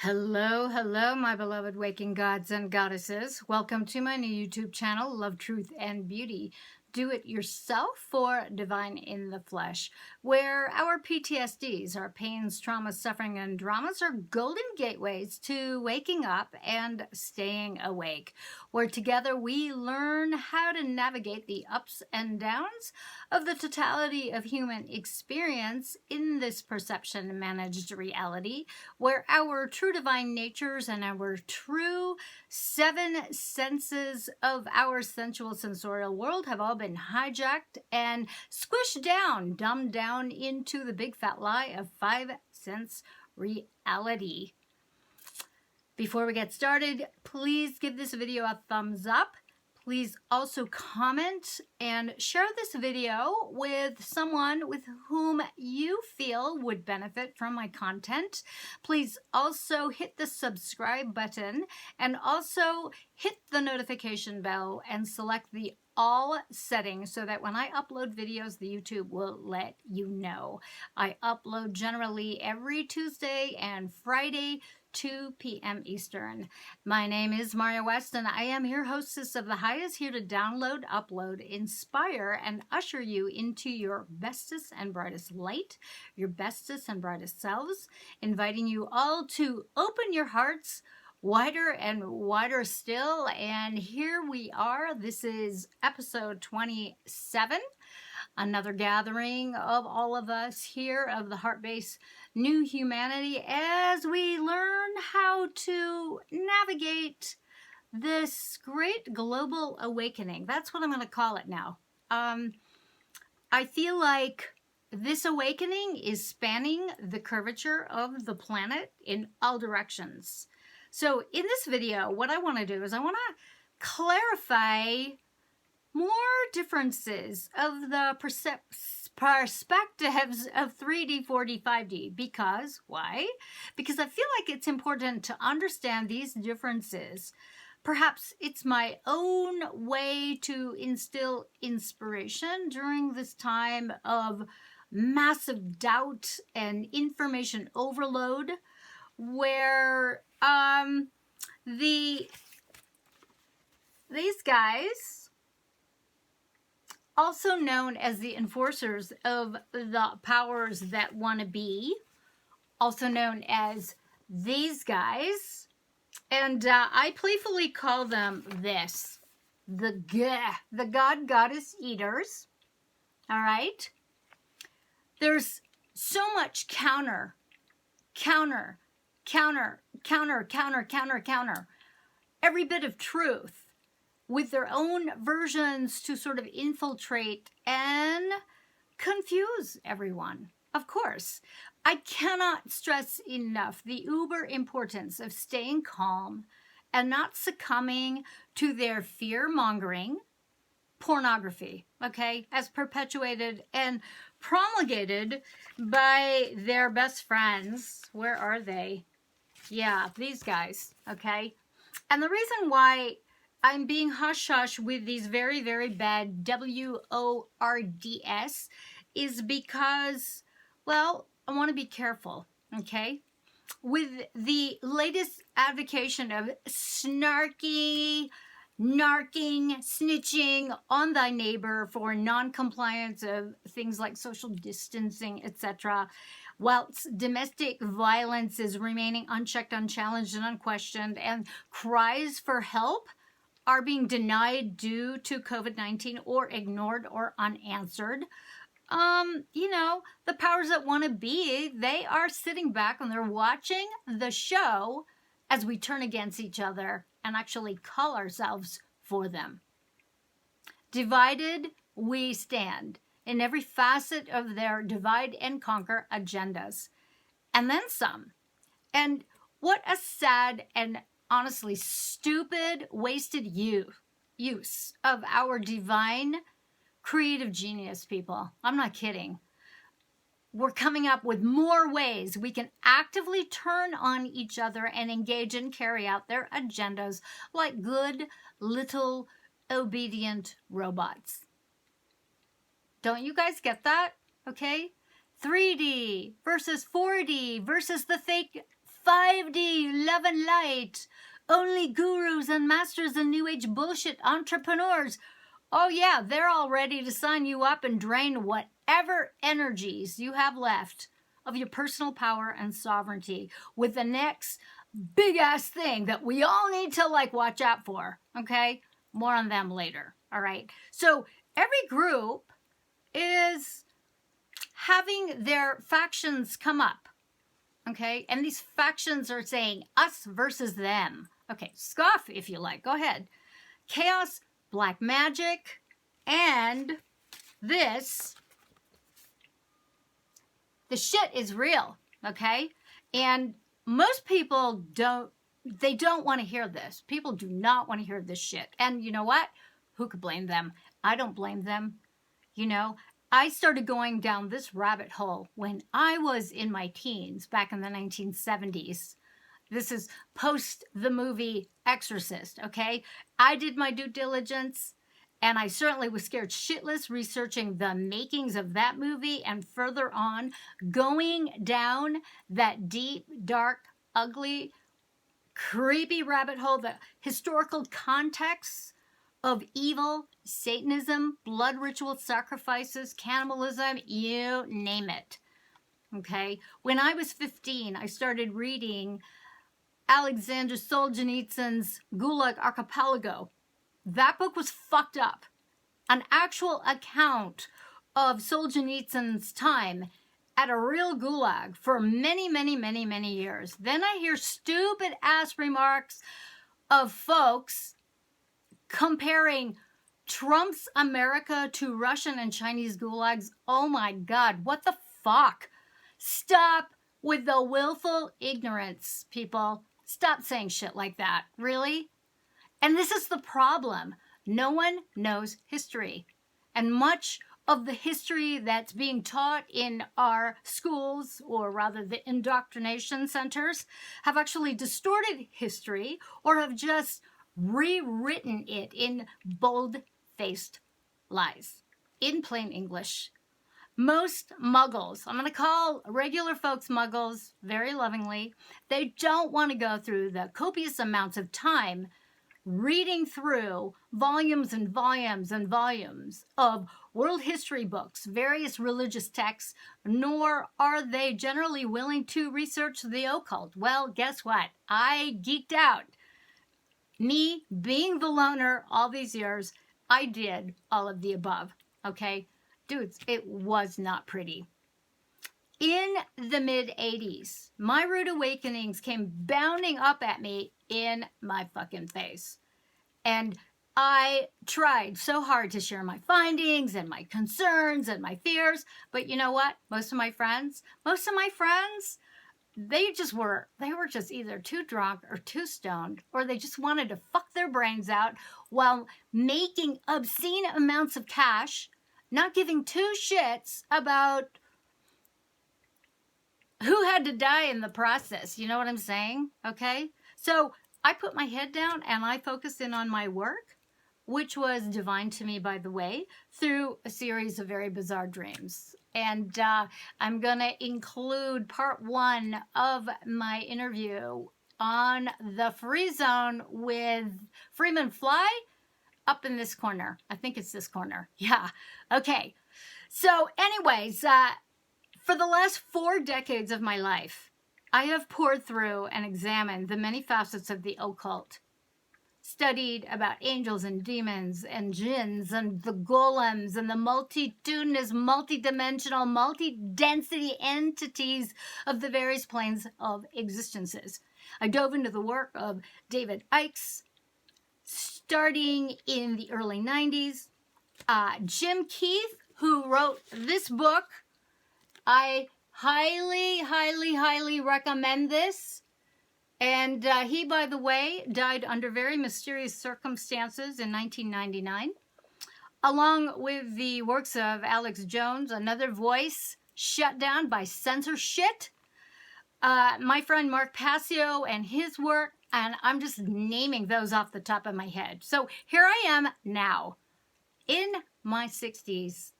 Hello, hello, my beloved waking gods and goddesses. Welcome to my new YouTube channel, Love, Truth, and Beauty. Do it yourself for Divine in the Flesh, where our PTSDs, our pains, traumas, suffering, and dramas are golden gateways to waking up and staying awake, where together we learn how to navigate the ups and downs of the totality of human experience in this perception-managed reality, where our true divine natures and our true seven senses of our sensual sensorial world have all been hijacked and squished down, dumbed down into the big fat lie of 5 sense reality. Before we get started, please give this video a thumbs up. Please also comment and share this video with someone with whom you feel would benefit from my content. Please also hit the subscribe button and also hit the notification bell and select the all settings so that when I upload videos, the YouTube will let you know. I upload generally every Tuesday and Friday, 2 p.m. Eastern. My name is Maria West, and I am your hostess of The Highest, here to download, upload, inspire, and usher you into your bestest and brightest light, your bestest and brightest selves, inviting you all to open your hearts wider and wider still. And here we are. This is episode 27. Another gathering of all of us here of the Heart-Based New Humanity as we learn how to navigate this great global awakening. That's what I'm going to call it now. I feel like this awakening is spanning the curvature of the planet in all directions. So in this video, what I want to do is I want to clarify more differences of the perspectives of 3D, 4D, 5D. Because, why? Because I feel like it's important to understand these differences. Perhaps it's my own way to instill inspiration during this time of massive doubt and information overload, where these guys, also known as the enforcers of the powers that want to be, also known as these guys, and I playfully call them this, the God Goddess Eaters. All right, there's so much counter, every bit of truth with their own versions to sort of infiltrate and confuse everyone. Of course, I cannot stress enough the uber importance of staying calm and not succumbing to their fear-mongering pornography, okay, as perpetuated and promulgated by their best friends. Where are they? Yeah, these guys, okay? And the reason why I'm being hush-hush with these very, very bad WORDs is because, well, I want to be careful, okay? With the latest advocation of snarky, narking, snitching on thy neighbor for non-compliance of things like social distancing, etc., whilst domestic violence is remaining unchecked, unchallenged, and unquestioned, and cries for help are being denied due to COVID-19 or ignored or unanswered. You know, the powers that want to be, they are sitting back and they're watching the show as we turn against each other and actually call ourselves for them. Divided we stand in every facet of their divide and conquer agendas. And then some. And what a sad and honestly stupid, wasted use of our divine creative genius, people. I'm not kidding. We're coming up with more ways we can actively turn on each other and engage and carry out their agendas like good little obedient robots. Don't you guys get that? Okay? 3D versus 4D versus the fake 5D, love and light. Only gurus and masters and new age bullshit entrepreneurs. Oh yeah, they're all ready to sign you up and drain whatever energies you have left of your personal power and sovereignty with the next big ass thing that we all need to like watch out for. Okay? More on them later. All right. So every group is having their factions come up. Okay? And these factions are saying us versus them. Okay, scoff if you like. Go ahead. Chaos, black magic, and this. The shit is real, okay? And most people don't want to hear this. People do not want to hear this shit. And you know what? Who could blame them? I don't blame them. You know, I started going down this rabbit hole when I was in my teens back in the 1970s. This is post the movie Exorcist, okay? I did my due diligence, and I certainly was scared shitless researching the makings of that movie and further on, going down that deep, dark, ugly, creepy rabbit hole, the historical context of evil, Satanism, blood ritual sacrifices, cannibalism, you name it, okay? When I was 15, I started reading Alexander Solzhenitsyn's Gulag Archipelago. That book was fucked up. An actual account of Solzhenitsyn's time at a real gulag for many, many, many, many years. Then I hear stupid ass remarks of folks comparing Trump's America to Russian and Chinese gulags. Oh my God, what the fuck? Stop with the willful ignorance, people. Stop saying shit like that. Really? And this is the problem. No one knows history. And much of the history that's being taught in our schools, or rather the indoctrination centers, have actually distorted history or have just rewritten it in bold-faced lies. In plain English. Most muggles, I'm going to call regular folks muggles very lovingly, they don't want to go through the copious amounts of time reading through volumes and volumes and volumes of world history books, various religious texts, nor are they generally willing to research the occult. Well, guess what? I geeked out. Me being the loner all these years, I did all of the above, okay? Dudes, it was not pretty. In the mid-'80s, my rude awakenings came bounding up at me in my fucking face. And I tried so hard to share my findings and my concerns and my fears. But you know what? Most of my friends, they were just either too drunk or too stoned, or they just wanted to fuck their brains out while making obscene amounts of cash, not giving two shits about who had to die in the process. You know what I'm saying? Okay? So I put my head down and I focused in on my work, which was divine to me, by the way, through a series of very bizarre dreams. And I'm going to include part 1 of my interview on the free zone with Freeman Fly up in this corner. I think it's this corner. Yeah. Okay. So anyways, for the last 4 decades of my life, I have poured through and examined the many facets of the occult, studied about angels and demons and jinns and the golems and the multitudinous, multidimensional, multi-density entities of the various planes of existences. I dove into the work of David Icke, starting in the early 90s. Jim Keith, who wrote this book, I highly, highly, highly recommend this. And he, by the way, died under very mysterious circumstances in 1999, along with the works of Alex Jones, another voice shut down by censorship. My friend Mark Passio and his work, and I'm just naming those off the top of my head. So here I am now, in my 60s,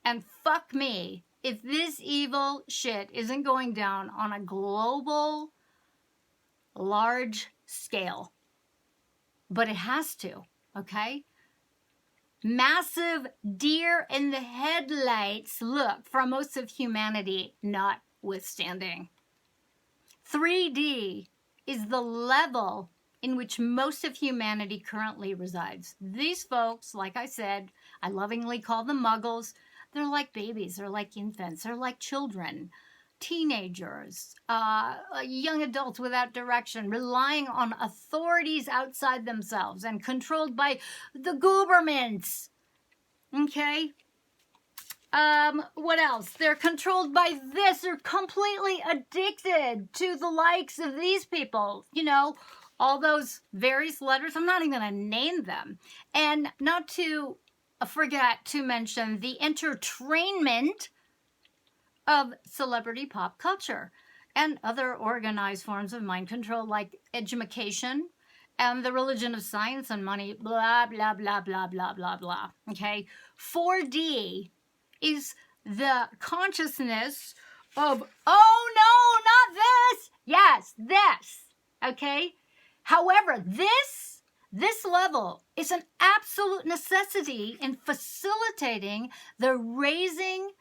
and fuck me if this evil shit isn't going down on a global large scale. But it has to, okay? Massive deer in the headlights look for most of humanity notwithstanding. 3D is the level in which most of humanity currently resides. These folks, like I said, I lovingly call them muggles. They're like babies, they're like infants, they're like children, teenagers, young adults without direction, relying on authorities outside themselves and controlled by the governments. Okay? What else? They're controlled by this. They're completely addicted to the likes of these people. You know, all those various letters. I'm not even going to name them. And not to forget to mention the entertainment of celebrity pop culture and other organized forms of mind control like education and the religion of science and money, blah, blah, blah, blah, blah, blah, blah. Okay? 4D is the consciousness of, oh no, not this. Yes, this. Okay? However, this level is an absolute necessity in facilitating the raising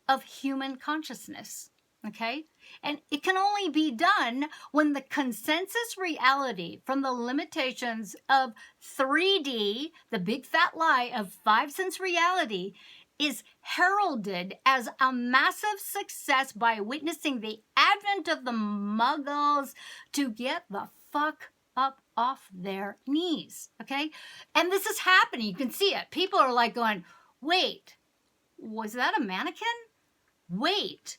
of human consciousness. Okay? And it can only be done when the consensus reality from the limitations of 3D, the big fat lie of 5 sense reality, is heralded as a massive success by witnessing the advent of the muggles to get the fuck up off their knees. Okay? And this is happening. You can see it. People are like going, wait, was that a mannequin? Wait,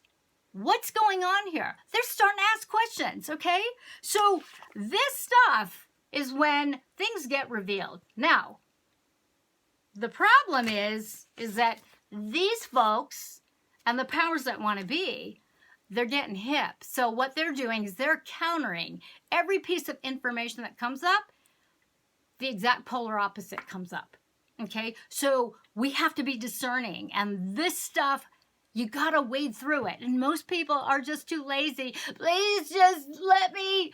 what's going on here? They're starting to ask questions, okay? So this stuff is when things get revealed. Now, the problem is that these folks and the powers that want to be, they're getting hip. So what they're doing is they're countering every piece of information that comes up, the exact polar opposite comes up, okay? So we have to be discerning, and this stuff, you gotta wade through it. And most people are just too lazy. Please just let me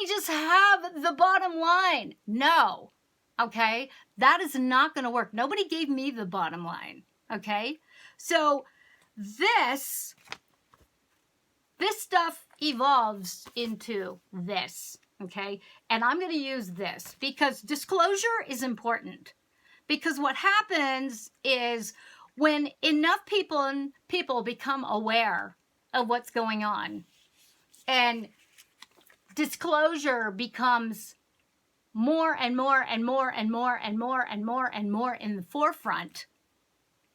just have the bottom line. No, okay? That is not gonna work. Nobody gave me the bottom line, okay? So this stuff evolves into this, okay? And I'm gonna use this because disclosure is important. Because what happens is when enough people become aware of what's going on and disclosure becomes more and more and more and more and more and more and more in the forefront,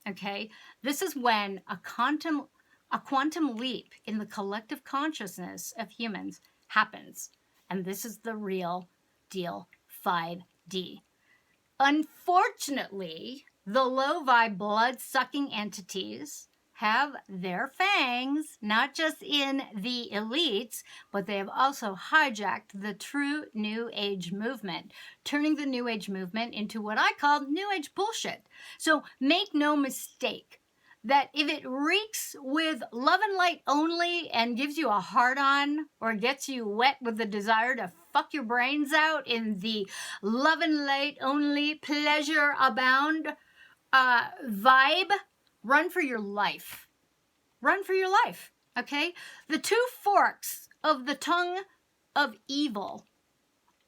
okay, this is when a quantum leap in the collective consciousness of humans happens. And this is the real deal 5D. Unfortunately, the low-vibe blood-sucking entities have their fangs, not just in the elites, but they have also hijacked the true New Age movement, turning the New Age movement into what I call New Age bullshit. So make no mistake that if it reeks with love and light only and gives you a hard-on or gets you wet with the desire to fuck your brains out in the love and light only, pleasure abound vibe, run for your life. Run for your life, okay? The two forks of the tongue of evil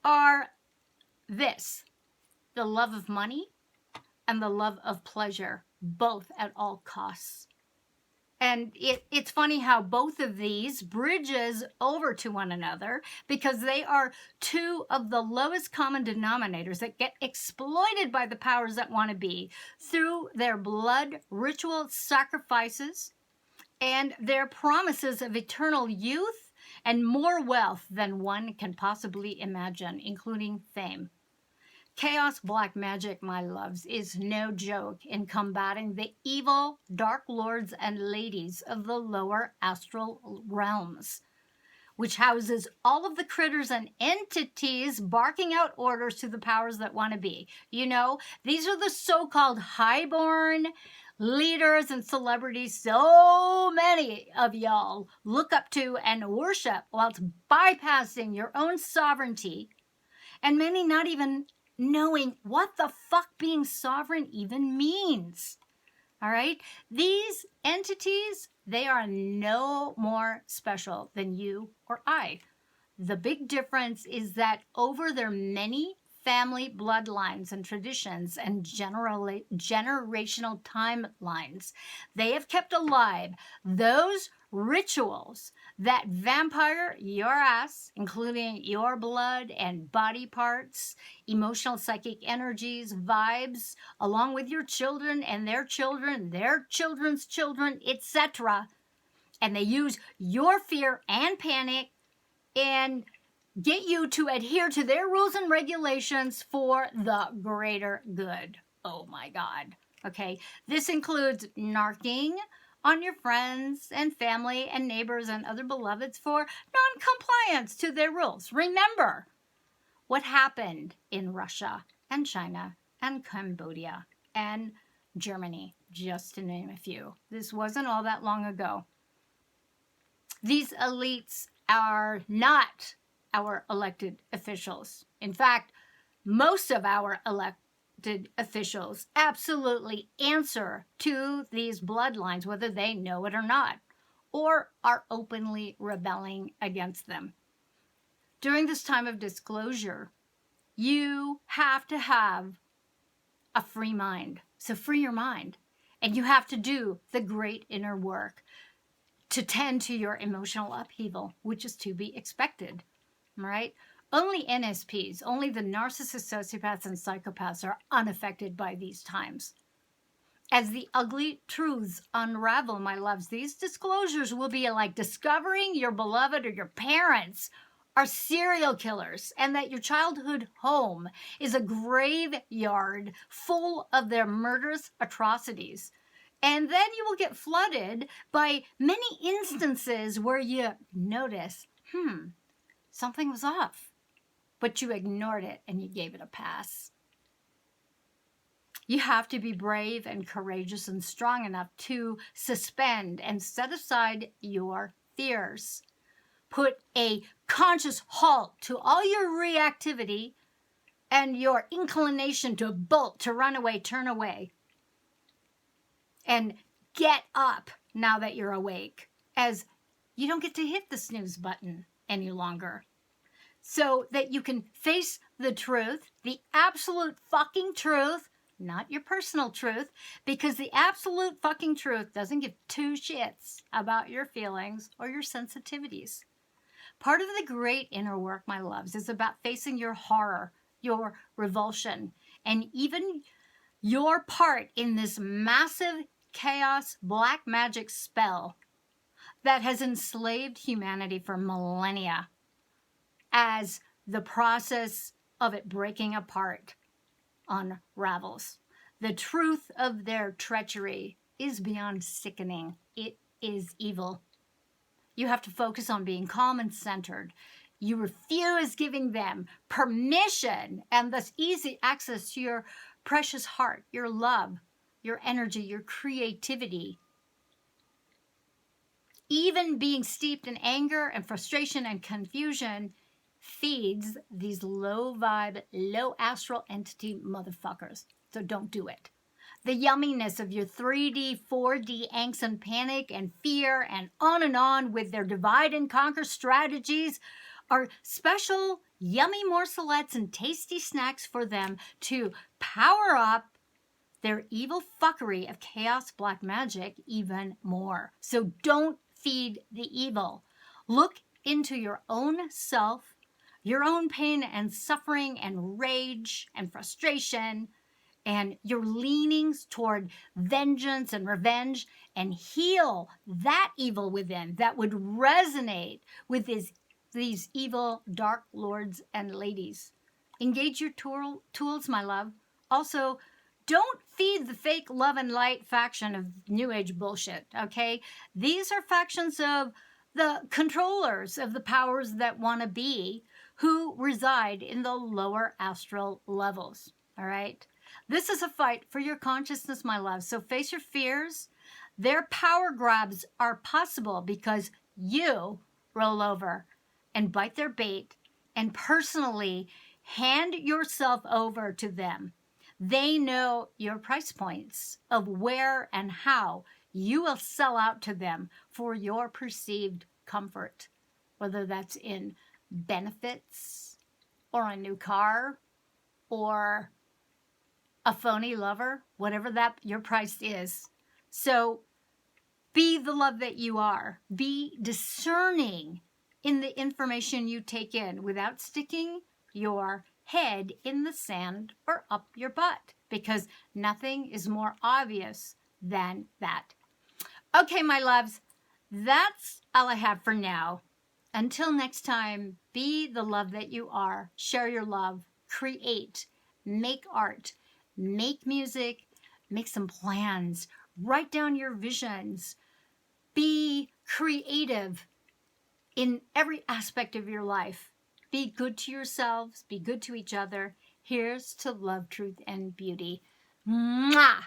are this: the love of money and the love of pleasure, both at all costs. And it's funny how both of these bridges over to one another because they are two of the lowest common denominators that get exploited by the powers that want to be through their blood ritual sacrifices and their promises of eternal youth and more wealth than one can possibly imagine, including fame. Chaos black magic, my loves, is no joke in combating the evil dark lords and ladies of the lower astral realms, which houses all of the critters and entities barking out orders to the powers that want to be. You know, these are the so-called highborn, leaders and celebrities so many of y'all look up to and worship whilst bypassing your own sovereignty, and many not even knowing what the fuck being sovereign even means. All right? These entities, they are no more special than you or I. The big difference is that over their many family bloodlines and traditions and generational timelines, they have kept alive those rituals that vampire your ass, including your blood and body parts, emotional psychic energies, vibes, along with your children and their children's children, etc. And they use your fear and panic and get you to adhere to their rules and regulations for the greater good. Oh my God. Okay. This includes narking on your friends and family and neighbors and other beloveds for non-compliance to their rules. Remember what happened in Russia and China and Cambodia and Germany, just to name a few. This wasn't all that long ago. These elites are not our elected officials. In fact, most of our elected officials absolutely answer to these bloodlines, whether they know it or not, or are openly rebelling against them. During this time of disclosure, you have to have a free mind. So free your mind. And you have to do the great inner work to tend to your emotional upheaval, which is to be expected. Right? Only NSPs, only the narcissists, sociopaths, and psychopaths are unaffected by these times. As the ugly truths unravel, my loves, these disclosures will be like discovering your beloved or your parents are serial killers and that your childhood home is a graveyard full of their murderous atrocities. And then you will get flooded by many instances where you notice, something was off, but you ignored it and you gave it a pass. You have to be brave and courageous and strong enough to suspend and set aside your fears. Put a conscious halt to all your reactivity and your inclination to bolt, to run away, turn away. And get up now that you're awake, as you don't get to hit the snooze button any longer, so that you can face the truth, the absolute fucking truth, not your personal truth, because the absolute fucking truth doesn't give two shits about your feelings or your sensitivities. Part of the great inner work, my loves, is about facing your horror, your revulsion, and even your part in this massive chaos black magic spell that has enslaved humanity for millennia, as the process of it breaking apart unravels. The truth of their treachery is beyond sickening. It is evil. You have to focus on being calm and centered. You refuse giving them permission and thus easy access to your precious heart, your love, your energy, your creativity. Even being steeped in anger and frustration and confusion feeds these low vibe, low astral entity motherfuckers. So don't do it. The yumminess of your 3D, 4D angst and panic and fear and on with their divide and conquer strategies are special yummy morselettes and tasty snacks for them to power up their evil fuckery of chaos black magic even more. So don't feed the evil. Look into your own self, your own pain and suffering and rage and frustration and your leanings toward vengeance and revenge, and heal that evil within that would resonate with these evil dark lords and ladies. Engage your tools, my love. Also, don't feed the fake love and light faction of New Age bullshit, okay? These are factions of the controllers of the powers that want to be, who reside in the lower astral levels, all right? This is a fight for your consciousness, my love. So face your fears. Their power grabs are possible because you roll over and bite their bait and personally hand yourself over to them. They know your price points of where and how you will sell out to them for your perceived comfort, whether that's in benefits or a new car or a phony lover, whatever that your price is. So be the love that you are. Be discerning in the information you take in without sticking your head in the sand or up your butt, because nothing is more obvious than that. Okay, my loves, that's all I have for now. Until next time, be the love that you are. Share your love. Create. Make art. Make music. Make some plans. Write down your visions. Be creative in every aspect of your life. Be good to yourselves. Be good to each other. Here's to love, truth, and beauty. Mwah!